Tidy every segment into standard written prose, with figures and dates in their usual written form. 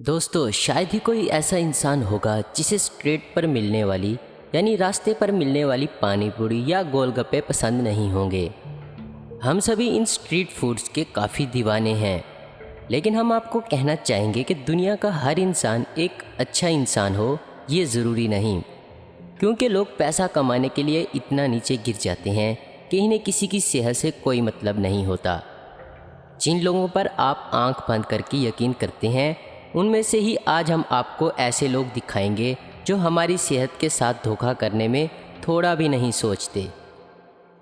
दोस्तों, शायद ही कोई ऐसा इंसान होगा जिसे स्ट्रीट पर मिलने वाली यानी रास्ते पर मिलने वाली पानी पूरी या गोलगप्पे पसंद नहीं होंगे। हम सभी इन स्ट्रीट फूड्स के काफ़ी दीवाने हैं, लेकिन हम आपको कहना चाहेंगे कि दुनिया का हर इंसान एक अच्छा इंसान हो ये ज़रूरी नहीं, क्योंकि लोग पैसा कमाने के लिए इतना नीचे गिर जाते हैं कि इन्हें किसी की सेहत से कोई मतलब नहीं होता। जिन लोगों पर आप आंख बंद करके यकीन करते हैं, उनमें से ही आज हम आपको ऐसे लोग दिखाएंगे जो हमारी सेहत के साथ धोखा करने में थोड़ा भी नहीं सोचते।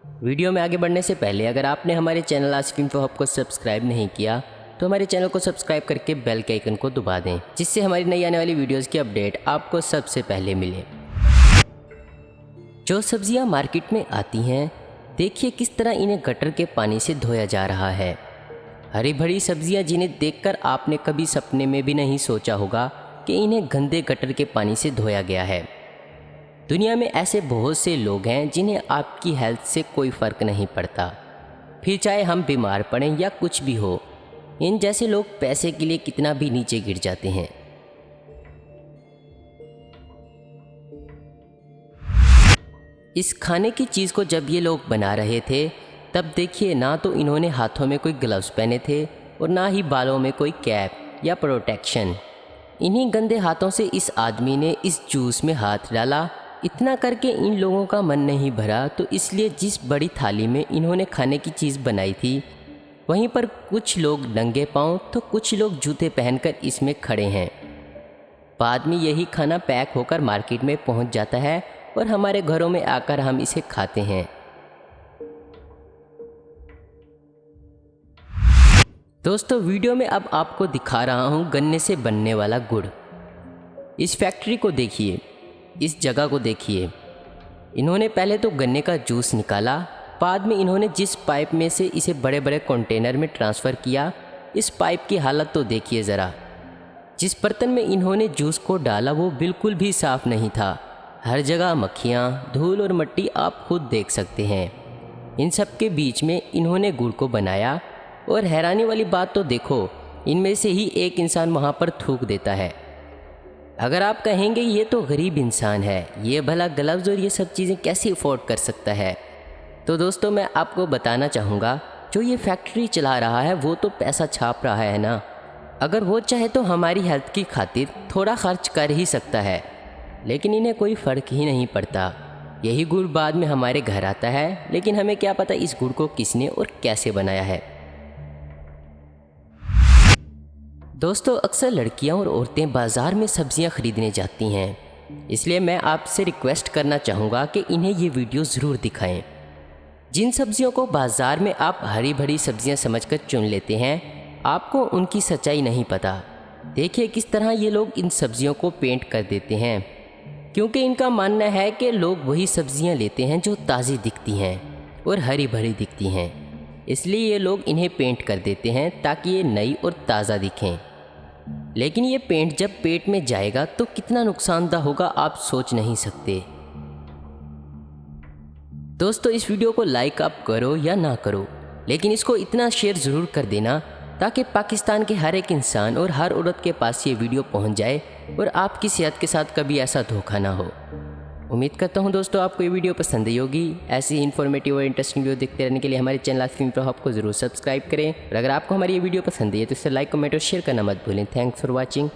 वीडियो में आगे बढ़ने से पहले अगर आपने हमारे चैनल आसिफ इन्फो हब को सब्सक्राइब नहीं किया तो हमारे चैनल को सब्सक्राइब करके बेल के आइकन को दबा दें, जिससे हमारी नई आने वाली वीडियोस की अपडेट आपको सबसे पहले मिले। जो सब्जियां मार्केट में आती हैं, देखिए किस तरह इन्हें गटर के पानी से धोया जा रहा है। हरी भरी सब्जियां जिन्हें देखकर आपने कभी सपने में भी नहीं सोचा होगा कि इन्हें गंदे गटर के पानी से धोया गया है। दुनिया में ऐसे बहुत से लोग हैं जिन्हें आपकी हेल्थ से कोई फ़र्क नहीं पड़ता, फिर चाहे हम बीमार पड़ें या कुछ भी हो। इन जैसे लोग पैसे के लिए कितना भी नीचे गिर जाते हैं। इस खाने की चीज़ को जब ये लोग बना रहे थे, तब देखिए ना तो इन्होंने हाथों में कोई ग्लव्स पहने थे और ना ही बालों में कोई कैप या प्रोटेक्शन। इन्हीं गंदे हाथों से इस आदमी ने इस जूस में हाथ डाला। इतना करके इन लोगों का मन नहीं भरा, तो इसलिए जिस बड़ी थाली में इन्होंने खाने की चीज़ बनाई थी, वहीं पर कुछ लोग नंगे पांव तो कुछ लोग जूते पहनकर इसमें खड़े हैं। बाद में यही खाना पैक होकर मार्केट में पहुंच जाता है और हमारे घरों में आकर हम इसे खाते हैं। दोस्तों, वीडियो में अब आपको दिखा रहा हूँ गन्ने से बनने वाला गुड़। इस फैक्ट्री को देखिए, इस जगह को देखिए। इन्होंने पहले तो गन्ने का जूस निकाला, बाद में इन्होंने जिस पाइप में से इसे बड़े बड़े कंटेनर में ट्रांसफ़र किया, इस पाइप की हालत तो देखिए ज़रा। जिस बर्तन में इन्होंने जूस को डाला वो बिल्कुल भी साफ़ नहीं था। हर जगह मक्खियाँ, धूल और मिट्टी आप खुद देख सकते हैं। इन सब के बीच में इन्होंने गुड़ को बनाया, और हैरानी वाली बात तो देखो, इनमें से ही एक इंसान वहाँ पर थूक देता है। अगर आप कहेंगे ये तो गरीब इंसान है, ये भला ग्लव्स और ये सब चीज़ें कैसे अफोर्ड कर सकता है, तो दोस्तों मैं आपको बताना चाहूँगा, जो ये फैक्ट्री चला रहा है वो तो पैसा छाप रहा है ना। अगर वो चाहे तो हमारी हेल्थ की खातिर थोड़ा खर्च कर ही सकता है, लेकिन इन्हें कोई फ़र्क ही नहीं पड़ता। यही गुड़ बाद में हमारे घर आता है, लेकिन हमें क्या पता इस गुड़ को किसने और कैसे बनाया है। दोस्तों, अक्सर लड़कियां और औरतें बाज़ार में सब्जियां खरीदने जाती हैं, इसलिए मैं आपसे रिक्वेस्ट करना चाहूँगा कि इन्हें ये वीडियो ज़रूर दिखाएं। जिन सब्जियों को बाज़ार में आप हरी भरी सब्जियां समझकर चुन लेते हैं, आपको उनकी सच्चाई नहीं पता। देखिए किस तरह ये लोग इन सब्जियों को पेंट कर देते हैं, क्योंकि इनका मानना है कि लोग वही सब्जियां लेते हैं जो ताज़ी दिखती हैं और हरी भरी दिखती हैं, इसलिए ये लोग इन्हें पेंट कर देते हैं ताकि ये नई और ताज़ा दिखें। लेकिन ये पेंट जब पेट में जाएगा तो कितना नुकसानदायक होगा आप सोच नहीं सकते। दोस्तों, इस वीडियो को लाइक आप करो या ना करो, लेकिन इसको इतना शेयर ज़रूर कर देना ताकि पाकिस्तान के हर एक इंसान और हर औरत के पास ये वीडियो पहुंच जाए और आपकी सेहत के साथ कभी ऐसा धोखा ना हो। उम्मीद करता हूं दोस्तों आपको ये वीडियो पसंद आई होगी। ऐसी ही इन्फॉर्मेटिव और इंटरेस्टिंग वीडियो देखते रहने के लिए हमारे चैनल आसिफ इन्फो हब को ज़रूर सब्सक्राइब करें, और अगर आपको हमारी ये वीडियो पसंद है तो इसे लाइक, कमेंट और शेयर करना मत भूलें। Thanks for watching.